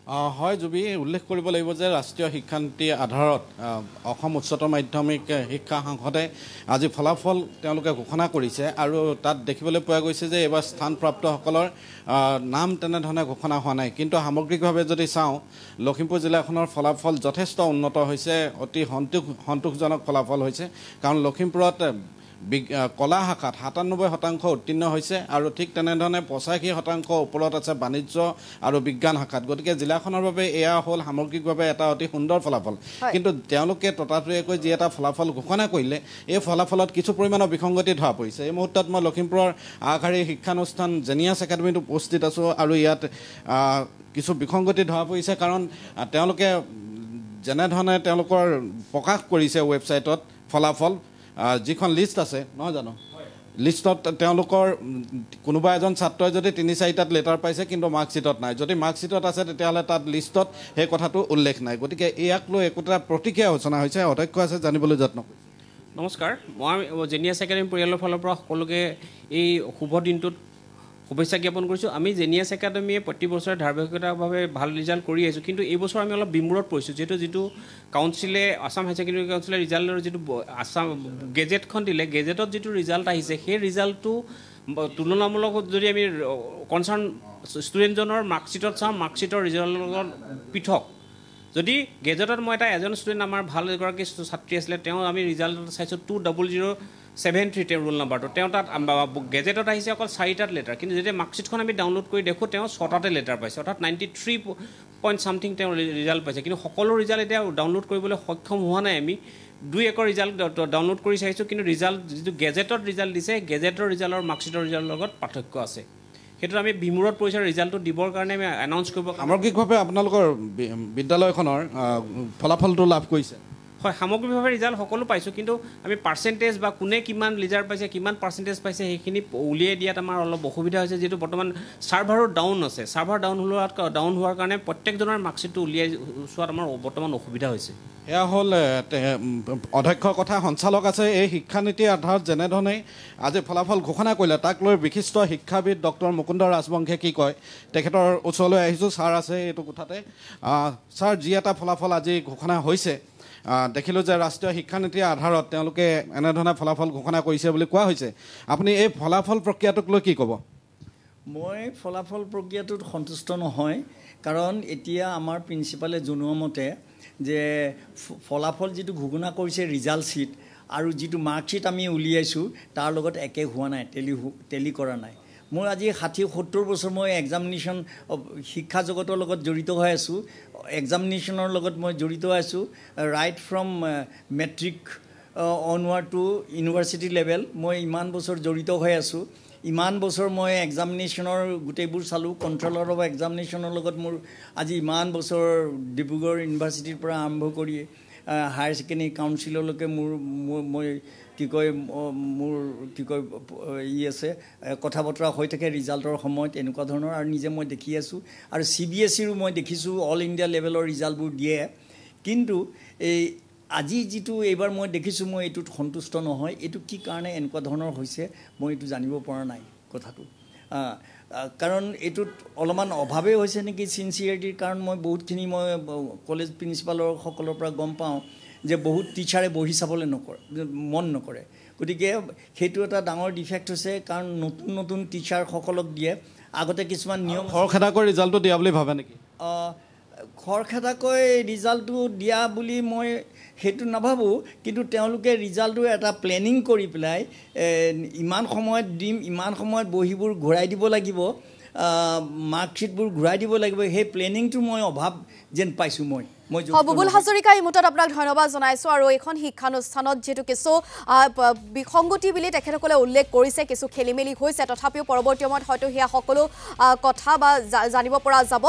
হয় জুবি উল্লেখ কৰিব লাগিব যে ৰাষ্ট্ৰীয় শিক্ষানীতি আধাৰত অসম উচ্চতৰ মাধ্যমিক শিক্ষা সংসদে আজি ফলাফল তেওঁলোকে ঘোষণা কৰিছে আৰু তাত দেখিবলৈ পোৱা গৈছে যে এইবাৰ স্থানপ্ৰাপ্তসকলৰ নাম তেনেধৰণে ঘোষণা হোৱা নাই কিন্তু সামগ্ৰিকভাৱে যদি চাওঁ লখিমপুৰ জিলাখনৰ ফলাফল যথেষ্ট উন্নত হৈছে অতি সন্তোষজনক ফলাফল হৈছে কাৰণ লখিমপুৰত কলা শাখাত ৯৭% উত্তীৰ্ণ হৈছে আৰু ঠিক তেনেধৰণে ৮৫% ওপৰত আছে বাণিজ্য আৰু বিজ্ঞান শাখাত গতিকে জিলাখনৰ বাবে এয়া হ'ল সামগ্ৰিকভাৱে এটা অতি সুন্দৰ ফলাফল কিন্তু তেওঁলোকে ততাতৈয়াকৈ যি এটা ফলাফল ঘোষণা কৰিলে এই ফলাফলত কিছু পৰিমাণৰ বিসংগতি ধৰা পৰিছে এই মুহূৰ্তত মই লখিমপুৰৰ আগশাৰীৰ শিক্ষানুষ্ঠান জেনিয়াছ একাডেমীত উপস্থিত আছোঁ আৰু ইয়াত কিছু বিসংগতি ধৰা পৰিছে কাৰণ তেওঁলোকে যেনেধৰণে তেওঁলোকৰ প্ৰকাশ কৰিছে ৱেবছাইটত ফলাফল যিখন লিষ্ট আছে নহয় জানো লিষ্টত তেওঁলোকৰ কোনোবা এজন ছাত্ৰই যদি ৩-৪টাত লেটাৰ পাইছে কিন্তু মাৰ্কশ্বিটত নাই যদি মাৰ্কশ্বিটত আছে তেতিয়াহ'লে তাত লিষ্টত সেই কথাটো উল্লেখ নাই গতিকে ইয়াক লৈ একোটা প্ৰতিক্ৰিয়া আলোচনা হৈছে অধ্যক্ষ আছে জানিবলৈ যত্ন কৰিছোঁ নমস্কাৰ মই জেনিয়াছ একাডেমী পৰিয়ালৰ ফালৰ পৰা সকলোকে এই শুভ দিনটোত শুভেচ্ছা জ্ঞাপন কৰিছোঁ আমি জেনিয়াছ একাডেমীয়ে প্ৰতি বছৰে ধাৰাবাহিকতাভাৱে ভাল ৰিজাল্ট কৰি আহিছোঁ কিন্তু এই বছৰ আমি অলপ বিমূৰত পৰিছোঁ যিটো কাউন্সিলে আছাম হায়াৰ ছেকেণ্ডেৰী কাউন্সিলে ৰিজাল্টৰ যিটো আছাম গেজেটখন দিলে গেজেটত যিটো ৰিজাল্ট আহিছে সেই ৰিজাল্টটো তুলনামূলক যদি আমি কনচাৰ্ণ ষ্টুডেণ্টজনৰ মাৰ্কশ্বিটত চাওঁ মাৰ্কশ্বিটৰ ৰিজাল্টৰ লগত পৃথক যদি গেজেটত মই এজন ষ্টুডেণ্ট আমাৰ ভাল এগৰাকী ছাত্ৰী আছিলে তেওঁ আমি ৰিজাল্টত চাইছোঁ 2007 তেওঁ ৰোল নাম্বাৰটো তেওঁ তাত গেজেটত আহিছে অকল 4টাত লেটাৰ কিন্তু যেতিয়া মাৰ্কশ্বিটখন আমি ডাউনলোড কৰি দেখোঁ তেওঁ 6টাতে লেটাৰ পাইছে অৰ্থাৎ 93 তেওঁ ৰিজাল্ট পাইছে কিন্তু সকলো ৰিজাল্ট এতিয়া ডাউনলোড কৰিবলৈ সক্ষম হোৱা নাই আমি 2-1 ৰিজাল্ট ডাউনলোড কৰি চাইছোঁ কিন্তু ৰিজাল্ট যিটো গেজেটত ৰিজাল্ট দিছে গেজেটৰ ৰিজাল্ট আৰু মাৰ্কশ্বিটৰ ৰিজাল্টৰ লগত পাৰ্থক্য আছে সেইটো আমি বিমূৰত পৰিছে ৰিজাল্টটো দিবৰ কাৰণে আমি এনাউন্স কৰিব সামগ্ৰিকভাৱে আপোনালোকৰ বিদ্যালয়খনৰ ফলাফলটো লাভ কৰিছে হয় সামগ্ৰিকভাৱে ৰিজাল্ট সকলো পাইছোঁ কিন্তু আমি পাৰ্চেণ্টেজ বা কোনে কিমান ৰিজাল্ট পাইছে কিমান পাৰ্চেণ্টেজ পাইছে সেইখিনি উলিয়াই দিয়াত আমাৰ অলপ অসুবিধা হৈছে যিহেতু বৰ্তমান ছাৰ্ভাৰো ডাউন আছে ছাৰ্ভাৰ ডাউন হোৱাৰ কাৰণে প্ৰত্যেকজনৰ মাৰ্কশ্বিটটো উলিয়াই চোৱাত আমাৰ বৰ্তমান অসুবিধা হৈছে এয়া হ'ল অধ্যক্ষৰ কথা সঞ্চালক আছে এই শিক্ষানীতিৰ আধাৰত যেনেধৰণে আজি ফলাফল ঘোষণা কৰিলে তাক লৈ বিশিষ্ট শিক্ষাবিদ ডক্টৰ মুকুন্দ ৰাজবংশে কি কয় তেখেতৰ ওচৰলৈ আহিছোঁ ছাৰ আছে এইটো কোঠাতে ছাৰ যি এটা ফলাফল আজি ঘোষণা হৈছে দেখিলোঁ যে ৰাষ্ট্ৰীয় শিক্ষানীতিৰ আধাৰত তেওঁলোকে এনেধৰণে ফলাফল ঘোষণা কৰিছে বুলি কোৱা হৈছে আপুনি এই ফলাফল প্ৰক্ৰিয়াটোক লৈ কি ক'ব মই ফলাফল প্ৰক্ৰিয়াটোত সন্তুষ্ট নহয় কাৰণ এতিয়া আমাৰ প্ৰিন্সিপালে জনোৱা মতে যে ফলাফল যিটো ঘোষণা কৰিছে ৰিজাল্ট শ্বীট আৰু যিটো মাৰ্কশ্বিট আমি উলিয়াইছোঁ তাৰ লগত একে হোৱা নাই টেলি কৰা নাই মই আজি 60-70 বছৰ মই এক্সামিনেশ্যন শিক্ষা জগতৰ লগত জড়িত হৈ আছোঁ এক্সামিনেশ্যনৰ লগত মই জড়িত আছোঁ right from matric onward to university level মই ইমান বছৰ জড়িত হৈ আছোঁ ইমান বছৰ মই এক্সামিনেশ্যনৰ গোটেইবোৰ চালোঁ কণ্ট্ৰলাৰ অফ এক্সামিনেশ্যনৰ লগত মোৰ আজি ইমান বছৰ ডিব্ৰুগড় ইউনিভাৰ্চিটিৰ পৰা আৰম্ভ কৰি হায়াৰ ছেকেণ্ডেৰী কাউন্সিললৈকে মই কি কয় আছে কথা বতৰা হৈ থাকে ৰিজাল্টৰ সময়ত এনেকুৱা ধৰণৰ আৰু নিজে মই দেখি আছোঁ আৰু CBSEৰো মই দেখিছোঁ অল ইণ্ডিয়া লেভেলৰ ৰিজাল্টবোৰ দিয়ে কিন্তু এই আজি যিটো এইবাৰ মই দেখিছোঁ মই এইটোত সন্তুষ্ট নহয় এইটো কি কাৰণে এনেকুৱা ধৰণৰ হৈছে মই এইটো জানিব পৰা নাই কথাটো কাৰণ এইটোত অলপমান অভাৱেই হৈছে নেকি চিনচিয়াৰিটিৰ কাৰণ মই বহুতখিনি মই কলেজ প্ৰিন্সিপালৰ সকলৰ পৰা গম পাওঁ যে বহুত টিচাৰে বহি চাবলৈ মন নকৰে গতিকে সেইটো এটা ডাঙৰ ডিফেক্ট হৈছে কাৰণ নতুন টিচাৰসকলক দিয়ে আগতে কিছুমান নিয়ম খৰখেদাকৈ ৰিজাল্টটো দিয়া বুলি ভাবে নেকি খৰখেদাকৈ ৰিজাল্টটো দিয়া বুলি মই সেইটো নাভাবোঁ কিন্তু তেওঁলোকে ৰিজাল্টটো এটা প্লেনিং কৰি পেলাই ইমান সময়ত দিম ইমান সময়ত বহীবোৰ ঘূৰাই দিব লাগিব মাৰ্কশ্বিটবোৰ ঘূৰাই দিব লাগিব সেই প্লেনিংটো মই অভাৱ যেন পাইছোঁ মই বুবুল হাজৰিকা এই মুহূৰ্তত আপোনাক ধন্যবাদ জনাইছোঁ আৰু এইখন শিক্ষানুষ্ঠানত যিহেতু কিছু বিসংগতি বুলি তেখেতসকলে উল্লেখ কৰিছে কিছু খেলিমেলি হৈছে তথাপিও পৰৱৰ্তী সময়ত হয়তো সেয়া সকলো কথা বা জানিব পৰা যাব